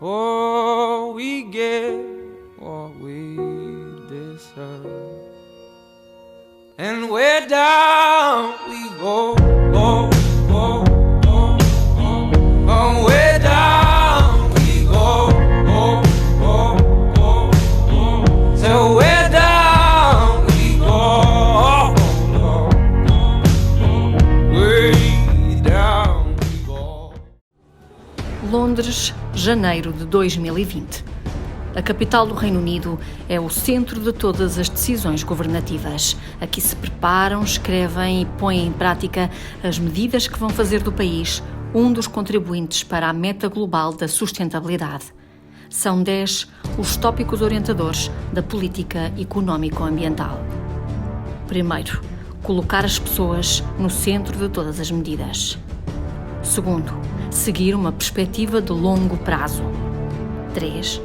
Oh, we get what we deserve. And way down we go, go, go, go, go. Oh, way down we go, go, go, go, go. So way down we go, go, go, go. Way down we go. Londres, janeiro de 2020. A capital do Reino Unido é o centro de todas as decisões governativas. Aqui se preparam, escrevem e põem em prática as medidas que vão fazer do país um dos contribuintes para a meta global da sustentabilidade. São 10 os tópicos orientadores da política económico-ambiental. Primeiro, colocar as pessoas no centro de todas as medidas. Segundo, seguir uma perspectiva de longo prazo. 3.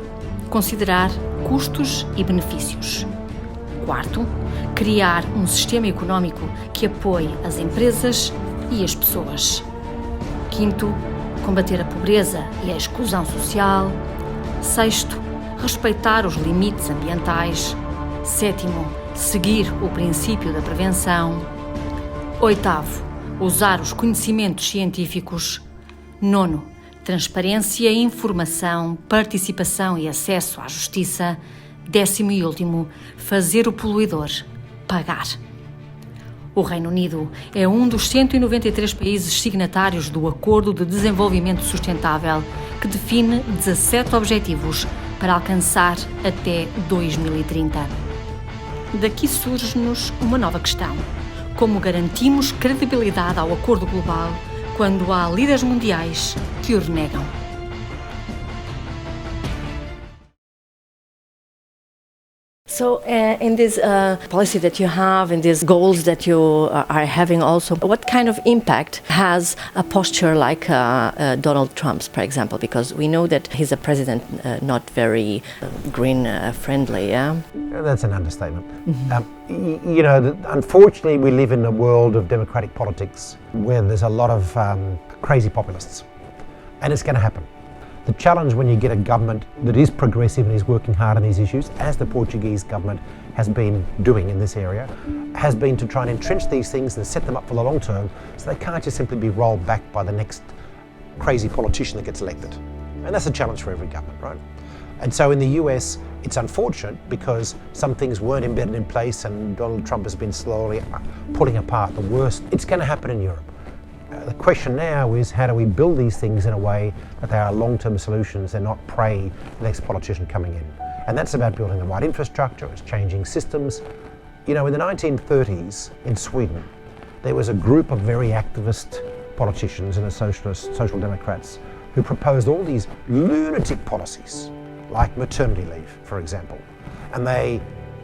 Considerar custos e benefícios. Quarto, criar um sistema económico que apoie as empresas e as pessoas. Quinto, combater a pobreza e a exclusão social. Sexto, respeitar os limites ambientais. Sétimo, seguir o princípio da prevenção. Oitavo, usar os conhecimentos científicos. Nono, transparência, informação, participação e acesso à justiça. 10º e último, fazer o poluidor pagar. O Reino Unido é um dos 193 países signatários do Acordo de Desenvolvimento Sustentável, que define 17 objetivos para alcançar até 2030. Daqui surge-nos uma nova questão: como garantimos credibilidade ao Acordo Global quando há líderes mundiais que o renegam? So in this policy that you have, in these goals that you are having also, what kind of impact has a posture like Donald Trump's, for example? Because we know that he's a president not very green friendly, yeah? That's an understatement. You know, unfortunately we live in a world of democratic politics where there's a lot of crazy populists, and it's going to happen. The challenge when you get a government that is progressive and is working hard on these issues, as the Portuguese government has been doing in this area, has been to try and entrench these things and set them up for the long term so they can't just simply be rolled back by the next crazy politician that gets elected. And that's a challenge for every government, right? And so in the US, it's unfortunate because some things weren't embedded in place and Donald Trump has been slowly pulling apart the worst. It's going to happen in Europe. The question now is, how do we build these things in a way that they are long-term solutions and not prey to the next politician coming in? And that's about building the right infrastructure, it's changing systems. You know, in the 1930s in Sweden, there was a group of very activist politicians and the social democrats who proposed all these lunatic policies, like maternity leave, for example. And they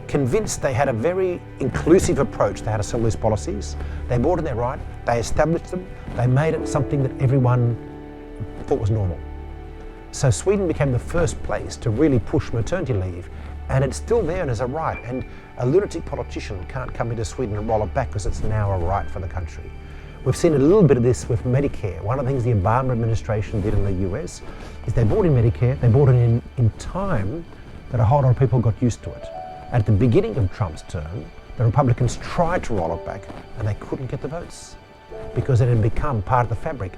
convinced they had a very inclusive approach to how to sell these policies. They bought in their right, they established them, they made it something that everyone thought was normal. So Sweden became the first place to really push maternity leave, and it's still there and is a right, and a lunatic politician can't come into Sweden and roll it back because it's now a right for the country. We've seen a little bit of this with Medicare. One of the things the Obama administration did in the US is they brought in Medicare, they brought it in time that a whole lot of people got used to it. At the beginning of Trump's term, the Republicans tried to roll it back and they couldn't get the votes because it had become part of the fabric.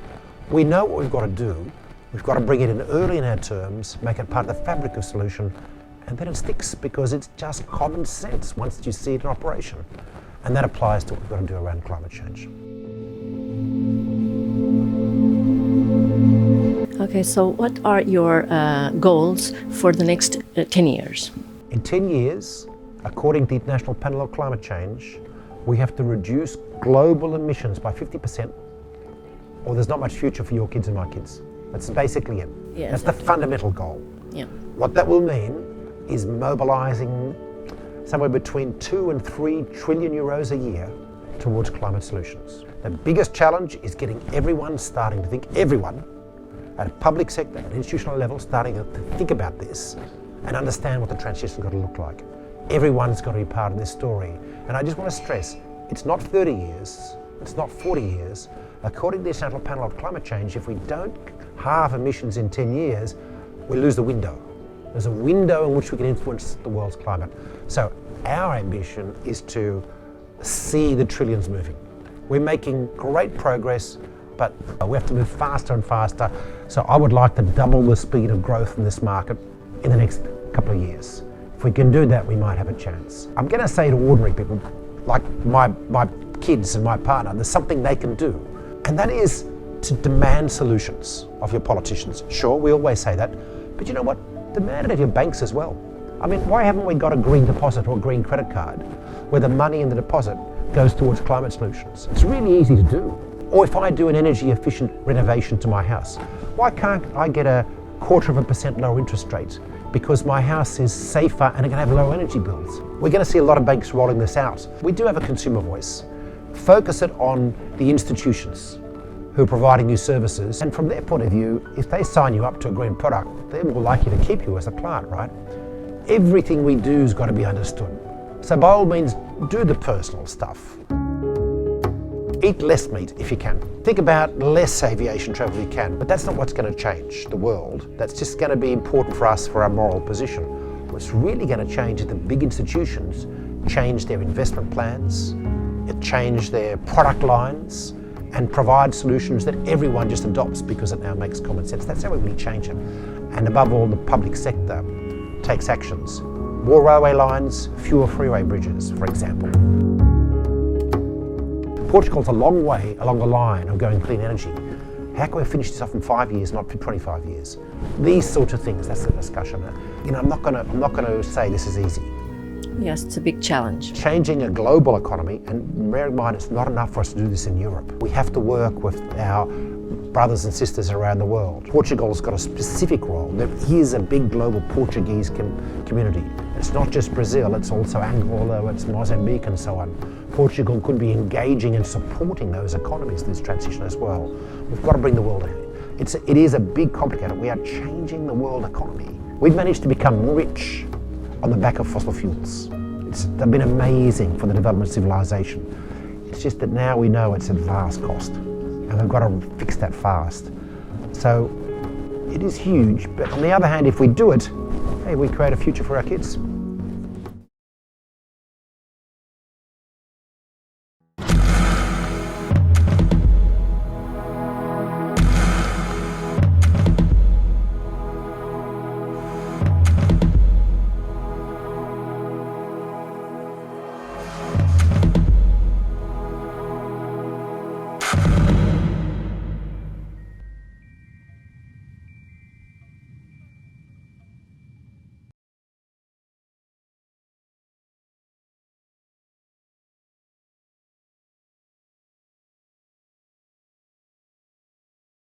We know what we've got to do. We've got to bring it in early in our terms, make it part of the fabric of solution, and then it sticks because it's just common sense once you see it in operation. And that applies to what we've got to do around climate change. Okay, so what are your goals for the next 10 years? In 10 years, according to the International Panel on Climate Change, we have to reduce global emissions by 50%, or there's not much future for your kids and my kids. That's basically it. Yeah, that's the fundamental goal. Yeah. What that will mean is mobilising somewhere between 2 and 3 trillion euros a year towards climate solutions. The biggest challenge is getting everyone starting to think, everyone, at a public sector, at an institutional level, starting to think about this and understand what the transition's got to look like. Everyone's got to be part of this story. And I just want to stress, it's not 30 years, it's not 40 years. According to the International Panel on Climate Change, if we don't halve emissions in 10 years, we lose the window. There's a window in which we can influence the world's climate. So our ambition is to see the trillions moving. We're making great progress, but we have to move faster and faster. So I would like to double the speed of growth in this market in the next couple of years. If we can do that, we might have a chance. I'm going to say to ordinary people, like my kids and my partner, there's something they can do. And that is to demand solutions of your politicians. Sure, we always say that, but you know what? Demand it of your banks as well. I mean, why haven't we got a green deposit or a green credit card where the money in the deposit goes towards climate solutions? It's really easy to do. Or if I do an energy efficient renovation to my house, why can't I get a 0.25% lower interest rate because my house is safer and it can have low energy bills? We're going to see a lot of banks rolling this out. We do have a consumer voice. Focus it on the institutions who are providing you services, and from their point of view, if they sign you up to a green product, they're more likely to keep you as a client, right? Everything we do has got to be understood. So by all means, do the personal stuff. Eat less meat if you can. Think about less aviation travel if you can, but that's not what's going to change the world. That's just going to be important for us for our moral position. What's really going to change is the big institutions change their investment plans, change their product lines, and provide solutions that everyone just adopts because it now makes common sense. That's how we really change it. And above all, the public sector takes actions. More railway lines, fewer freeway bridges, for example. Portugal's a long way along the line of going clean energy. How can we finish this off in 5 years, not for 25 years? These sorts of things, that's the discussion. You know, I'm not going to say this is easy. Yes, it's a big challenge. Changing a global economy, and bear in mind, it's not enough for us to do this in Europe. We have to work with our brothers and sisters around the world. Portugal's got a specific role. Here's a big global Portuguese community. It's not just Brazil, it's also Angola, it's Mozambique and so on. Portugal could be engaging and supporting those economies in this transition as well. We've got to bring the world ahead. It is a big complicator. We are changing the world economy. We've managed to become rich on the back of fossil fuels. They've been amazing for the development of civilization. It's just that now we know it's at vast cost, and we've got to fix that fast. So it is huge, but on the other hand, if we do it, hey, we create a future for our kids.